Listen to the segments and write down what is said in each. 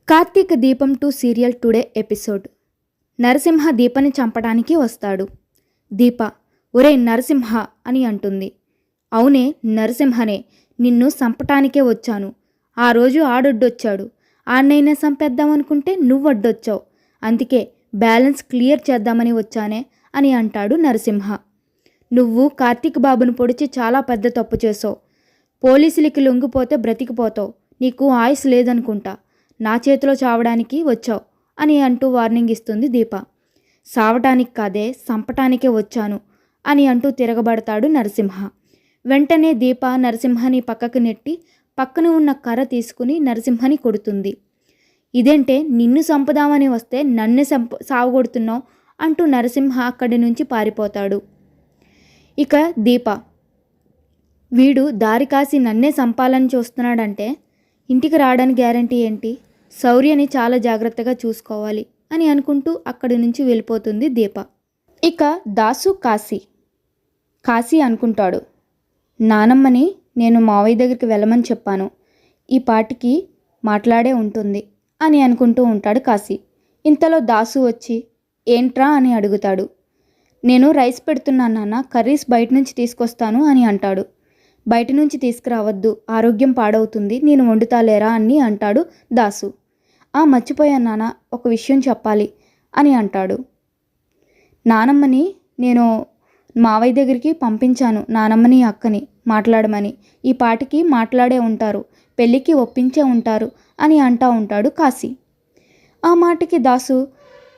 కార్తీక దీపం 2 serial today episode. Narasimha దీపని చంపడానికి వస్తాడు. దీప, ఒరే నరసింహ అని అంటుంది. అవునే నరసింహనే, నిన్ను చంపటానికే వచ్చాను. ఆ రోజు ఆడొడ్డొచ్చాడు, ఆడినైనా చంపేద్దామనుకుంటే నువ్వొడ్డొచ్చావు. అందుకే బ్యాలెన్స్ క్లియర్ చేద్దామని వచ్చానే అని అంటాడు నరసింహ. నువ్వు కార్తీక్ బాబును పొడిచి చాలా పెద్ద తప్పు చేసావు. పోలీసులకి లొంగిపోతే బ్రతికిపోతావు. నీకు ఆయుస్ లేదనుకుంటా. నా చేతిలో చావడానికి వచ్చావు అని అంటూ వార్నింగ్ ఇస్తుంది దీప. సావటానికి కాదే, చంపటానికే వచ్చాను అని అంటూ తిరగబడతాడు నరసింహ. వెంటనే దీప నరసింహని పక్కకు నెట్టి పక్కన ఉన్న కర్ర తీసుకుని నరసింహని కొడుతుంది. ఇదేంటే, నిన్ను చంపుదామని వస్తే నన్నే సావగొడుతున్నావు అంటూ నరసింహ అక్కడి నుంచి పారిపోతాడు. ఇక దీప, వీడు దారి కాసి నన్నే చంపాలని చూస్తున్నాడంటే ఇంటికి రావడానికి గ్యారంటీ ఏంటి? శౌర్యని చాలా జాగ్రత్తగా చూసుకోవాలి అని అనుకుంటూ అక్కడి నుంచి వెళ్ళిపోతుంది దీప. ఇక దాసు కాశీ అనుకుంటాడు, నానమ్మని నేను మావయ్య దగ్గరికి వెళ్ళమని చెప్పాను, ఈ పాటికి మాట్లాడే ఉంటుంది అని అనుకుంటూ ఉంటాడు కాశీ. ఇంతలో దాసు వచ్చి ఏంట్రా అని అడుగుతాడు. నేను రైస్ పెడుతున్నాను నాన్న, కర్రీస్ బయట నుంచి తీసుకొస్తాను అని అంటాడు. బయట నుంచి తీసుకురావద్దు, ఆరోగ్యం పాడవుతుంది, నేను వండుతాలేరా అని అంటాడు దాసు. మర్చిపోయాను నాన్న, ఒక విషయం చెప్పాలి అని అంటాడు. నానమ్మని నేను మావయ్య దగ్గరికి పంపించాను, నానమ్మని అక్కని మాట్లాడమని, ఈ పాటికి మాట్లాడే ఉంటారు, పెళ్ళికి ఒప్పించే ఉంటారు అని అంటూ ఉంటాడు కాశీ. ఆ మాటకి దాసు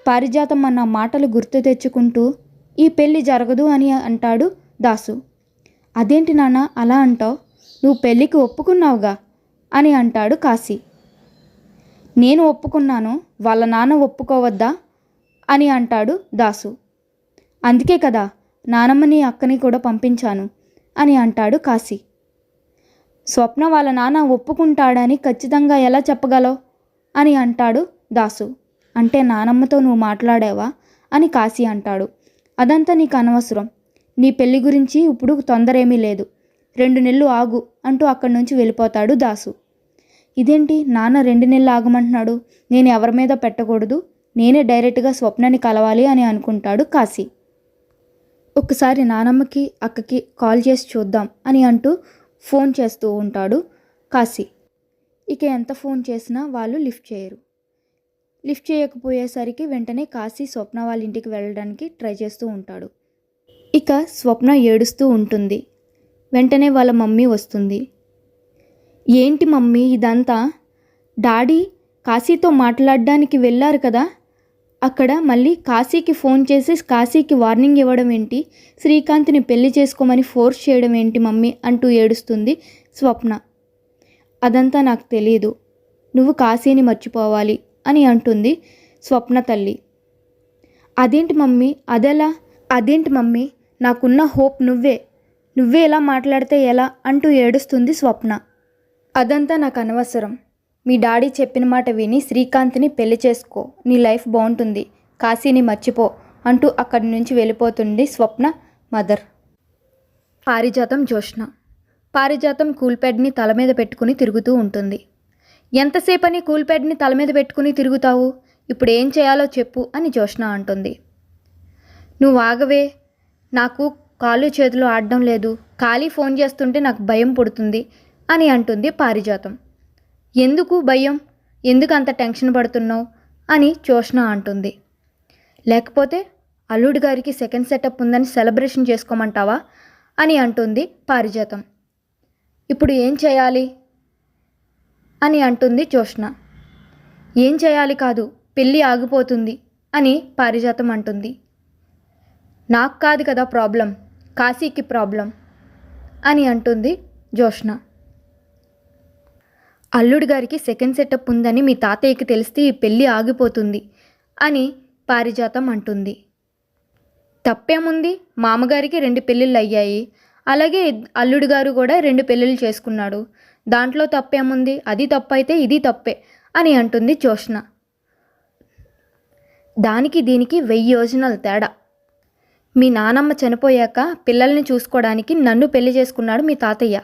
పారిజాతం అన్న మాటలు గుర్తు తెచ్చుకుంటూ ఈ పెళ్ళి జరగదు అని అంటాడు దాసు. అదేంటి నాన్న అలా అంటావు, నువ్వు పెళ్ళికి ఒప్పుకున్నావుగా అని అంటాడు కాశీ. నేను ఒప్పుకున్నాను, వాళ్ళ నాన్న ఒప్పుకోవద్దా అని అంటాడు దాసు. అందుకే కదా నానమ్మని అక్కని కూడా పంపించాను అని అంటాడు కాశీ. స్వప్న వాళ్ళ నాన్న ఒప్పుకుంటాడని ఖచ్చితంగా ఎలా చెప్పగలవు అని అంటాడు దాసు. అంటే నానమ్మతో నువ్వు మాట్లాడావా అని కాశీ అంటాడు. అదంతా నీకు అనవసరం, నీ పెళ్లి గురించి ఇప్పుడు తొందర ఏమీ లేదు, 2 నెలలు ఆగు అంటూ అక్కడి నుంచి వెళ్ళిపోతాడు దాసు. ఇదేంటి నాన్న 2 నెలలు ఆగమంటున్నాడు, నేను ఎవరి మీద పెట్టకూడదు, నేనే డైరెక్ట్గా స్వప్నని కలవాలి అని అనుకుంటాడు కాశీ. ఒక్కసారి నానమ్మకి అక్కకి కాల్ చేసి చూద్దాం అని అంటూ ఫోన్ చేస్తూ ఉంటాడు కాశీ. ఇక ఎంత ఫోన్ చేసినా వాళ్ళు లిఫ్ట్ చేయరు. లిఫ్ట్ చేయకపోయేసరికి వెంటనే కాశీ స్వప్న వాళ్ళ ఇంటికి వెళ్ళడానికి ట్రై చేస్తూ ఉంటాడు. ఇక స్వప్న ఏడుస్తూ ఉంటుంది. వెంటనే వాళ్ళ మమ్మీ వస్తుంది. ఏంటి మమ్మీ ఇదంతా? డాడీ కాశీతో మాట్లాడడానికి వెళ్ళారు కదా, అక్కడ మళ్ళీ కాశీకి ఫోన్ చేసి కాశీకి వార్నింగ్ ఇవ్వడం ఏంటి, శ్రీకాంత్ని పెళ్లి చేసుకోమని ఫోర్స్ చేయడం ఏంటి మమ్మీ అంటూ ఏడుస్తుంది స్వప్న. అదంతా నాకు తెలియదు, నువ్వు కాశీని మర్చిపోవాలి అని అంటుంది స్వప్న తల్లి. అదేంటి మమ్మీ అదెలా? అదేంటి మమ్మీ, నాకున్న హోప్ నువ్వే ఎలా మాట్లాడితే ఎలా అంటూ ఏడుస్తుంది స్వప్న. అదంతా నాకు అనవసరం, మీ డాడీ చెప్పిన మాట విని శ్రీకాంత్ని పెళ్లి చేసుకో, నీ లైఫ్ బాగుంటుంది, కాశీని మర్చిపో అంటూ అక్కడి నుంచి వెళ్ళిపోతుంది స్వప్న మదర్. పారిజాతం కూల్ప్యాడ్ని తల మీద పెట్టుకుని తిరుగుతూ ఉంటుంది. ఎంతసేపని కూల్ప్యాడ్ని తల మీద పెట్టుకుని తిరుగుతావు, ఇప్పుడు ఏం చేయాలో చెప్పు అని జోష్న అంటుంది. నువ్వు ఆగవే, నాకు కాళ్ళు చేతులు ఆడడం లేదు, ఖాళీ ఫోన్ చేస్తుంటే నాకు భయం పుడుతుంది అని అంటుంది పారిజాతం. ఎందుకు భయం, ఎందుకు అంత టెన్షన్ పడుతున్నావు అని జోష్న అంటుంది. లేకపోతే అల్లుడి గారికి సెకండ్ సెటప్ ఉందని సెలబ్రేషన్ చేసుకోమంటావా అని అంటుంది పారిజాతం. ఇప్పుడు ఏం చేయాలి అని అంటుంది జోష్న. ఏం చేయాలి కాదు, పెళ్ళి ఆగిపోతుంది అని పారిజాతం అంటుంది. నాకు కాదు కదా ప్రాబ్లం, కాశీకి ప్రాబ్లం అని అంటుంది జోష్న. అల్లుడి గారికి సెకండ్ సెటప్ ఉందని మీ తాతయ్యకి తెలిస్తే ఈ పెళ్ళి ఆగిపోతుంది అని పారిజాతం అంటుంది. తప్పేముంది, మామగారికి 2 పెళ్ళిళ్ళు అయ్యాయి, అలాగే అల్లుడి గారు కూడా 2 పెళ్ళిళ్ళు చేసుకున్నాడు, దాంట్లో తప్పేముంది, అది తప్పైతే ఇది తప్పే అని అంటుంది జోష్న. దానికి దీనికి 1000 యోజనాల తేడా. మీ నానమ్మ చనిపోయాక పిల్లల్ని చూసుకోవడానికి నన్ను పెళ్లి చేసుకున్నాడు మీ తాతయ్య,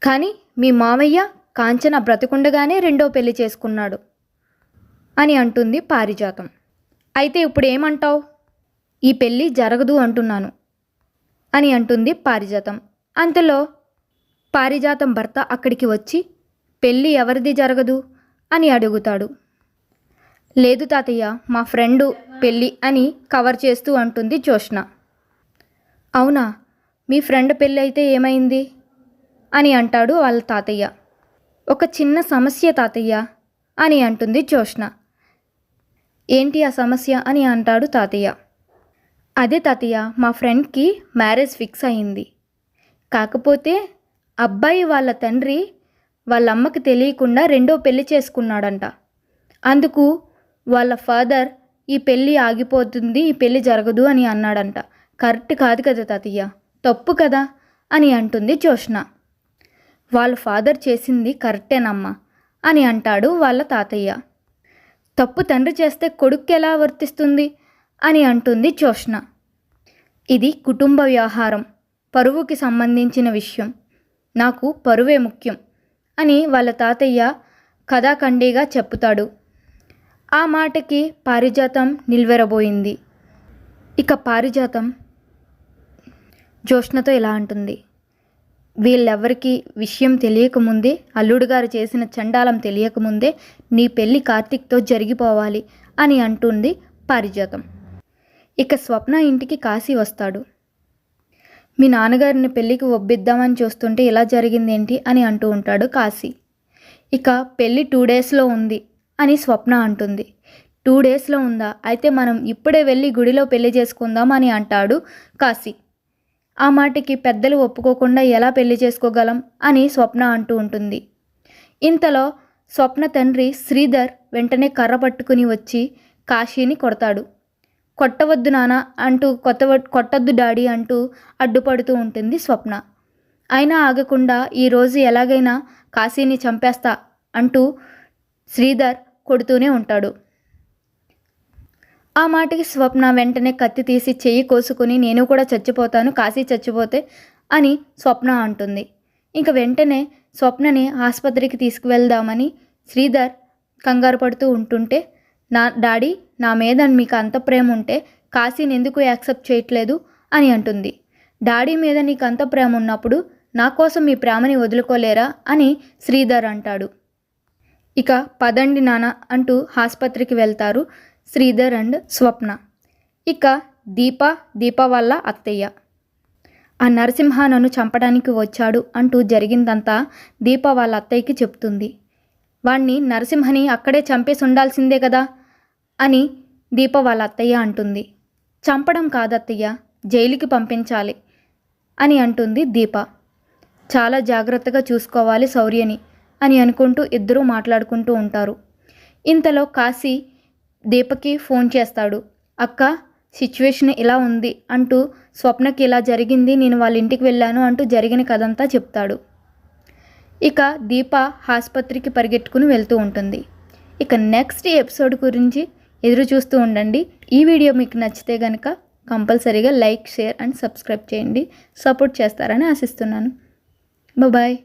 కానీ మీ మామయ్య కాంచన బ్రతికుండగానే రెండో పెళ్లి చేసుకున్నాడు అని అంటుంది పారిజాతం. అయితే ఇప్పుడు ఏమంటావు? ఈ పెళ్ళి జరగదు అంటున్నాను అని అంటుంది పారిజాతం. అంతలో పారిజాతం భర్త అక్కడికి వచ్చి పెళ్ళి ఎవరిది జరగదు అని అడుగుతాడు. లేదు తాతయ్య, మా ఫ్రెండు పెళ్ళి అని కవర్ చేస్తూ అంటుంది జోష్న. అవునా, మీ ఫ్రెండ్ పెళ్ళి అయితే ఏమైంది అని అంటాడు వాళ్ళ తాతయ్య. ఒక చిన్న సమస్య తాతయ్య అని అంటుంది జోష్న. ఏంటి ఆ సమస్య అని అంటాడు తాతయ్య. అదే తాతయ్య, మా ఫ్రెండ్కి మ్యారేజ్ ఫిక్స్ అయింది. కాకపోతే అబ్బాయి వాళ్ళ తండ్రి వాళ్ళ అమ్మకి తెలియకుండా రెండో పెళ్లి చేసుకున్నాడంట. అందుకు వాళ్ళ ఫాదర్ ఈ పెళ్ళి ఆగిపోతుంది, ఈ పెళ్ళి జరగదు అని అన్నాడంట. కరెక్ట్ కాదు కదా తాతయ్య, తప్పు కదా అని అంటుంది జోష్న. వాళ్ళ ఫాదర్ చేసింది కరెక్టేనమ్మా అని అంటాడు వాళ్ళ తాతయ్య. తప్పు తండ్రి చేస్తే కొడుక్కి ఎలా వర్తిస్తుంది అని అంటుంది జోష్న. ఇది కుటుంబ వ్యవహారం, పరువుకి సంబంధించిన విషయం, నాకు పరువే ముఖ్యం అని వాళ్ళ తాతయ్య కథాఖండిగా చెప్పుతాడు. ఆ మాటకి పారిజాతం నిల్వెరబోయింది. ఇక పారిజాతం జోష్నతో ఇలా అంటుంది. వీళ్ళెవ్వరికీ విషయం తెలియకముందే, అల్లుడు గారు చేసిన చండాలం తెలియకముందే నీ పెళ్ళి కార్తీక్తో జరిగిపోవాలి అని అంటుంది పారిజాతం. ఇక స్వప్న ఇంటికి కాశీ వస్తాడు. మీ నాన్నగారిని పెళ్ళికి ఒప్పిద్దామని చూస్తుంటే ఇలా జరిగిందేంటి అని అంటూ ఉంటాడు కాశీ. ఇక పెళ్ళి 2 డేస్లో ఉంది అని స్వప్న అంటుంది. 2 డేస్లో ఉందా, అయితే మనం ఇప్పుడే వెళ్ళి గుడిలో పెళ్లి చేసుకుందాం అని అంటాడు కాశీ. ఆ మాటకి పెద్దలు ఒప్పుకోకుండా ఎలా పెళ్లి చేసుకోగలం అని స్వప్న అంటూ ఉంటుంది. ఇంతలో స్వప్న తండ్రి శ్రీధర్ వెంటనే కర్ర పట్టుకుని వచ్చి కాశీని కొడతాడు. కొట్టవద్దు నాన్న అంటూ కొట్టద్దు డాడీ అంటూ అడ్డుపడుతూ ఉంటుంది స్వప్న. అయినా ఆగకుండా ఈరోజు ఎలాగైనా కాశీని చంపేస్తా అంటూ శ్రీధర్ కొడుతూనే ఉంటాడు. ఆ మాటకి స్వప్న వెంటనే కత్తి తీసి చెయ్యి కోసుకుని నేను కూడా చచ్చిపోతాను, కాశీ చచ్చిపోతే అని స్వప్న అంటుంది. ఇంక వెంటనే స్వప్నని ఆసుపత్రికి తీసుకువెళ్దామని శ్రీధర్ కంగారు పడుతూ ఉంటుంటే, నా డాడీ, నా మీద మీకు అంత ప్రేమ ఉంటే కాశీని ఎందుకు యాక్సెప్ట్ చేయట్లేదు అని అంటుంది. డాడీ మీద నీకు అంత ప్రేమ ఉన్నప్పుడు నా కోసం మీ ప్రేమని వదులుకోలేరా అని శ్రీధర్ అంటాడు. ఇక పదండి నాన్న అంటూ ఆసుపత్రికి వెళ్తారు శ్రీధర్ అండ్ స్వప్న. ఇక దీప వాళ్ళ అత్తయ్య. ఆ నరసింహ నన్ను చంపడానికి వచ్చాడు అంటూ జరిగిందంతా దీప వాళ్ళ అత్తయ్యకి చెప్తుంది. వాణ్ణి నరసింహని అక్కడే చంపేసి ఉండాల్సిందే కదా అని దీప వాళ్ళ అత్తయ్య అంటుంది. చంపడం కాదత్తయ్య, జైలుకి పంపించాలి అని అంటుంది దీప. చాలా జాగ్రత్తగా చూసుకోవాలి శౌర్యని అని అనుకుంటూ ఇద్దరూ మాట్లాడుకుంటూ ఉంటారు. ఇంతలో కాశీ దీపకి ఫోన్ చేస్తాడు. అక్క, సిచ్యువేషన్ ఇలా ఉంది అంటూ స్వప్నకి ఇలా జరిగింది, నేను వాళ్ళ ఇంటికి వెళ్ళాను అంటూ జరిగిన కథంతా చెప్తాడు. ఇక దీప ఆసుపత్రికి పరిగెట్టుకుని వెళ్తూ ఉంటుంది. ఇక నెక్స్ట్ ఎపిసోడ్ గురించి ఎదురు చూస్తూ ఉండండి. ఈ వీడియో మీకు నచ్చితే కనుక కంపల్సరీగా లైక్, షేర్ అండ్ సబ్స్క్రైబ్ చేయండి. సపోర్ట్ చేస్తారని ఆశిస్తున్నాను. బాయ్.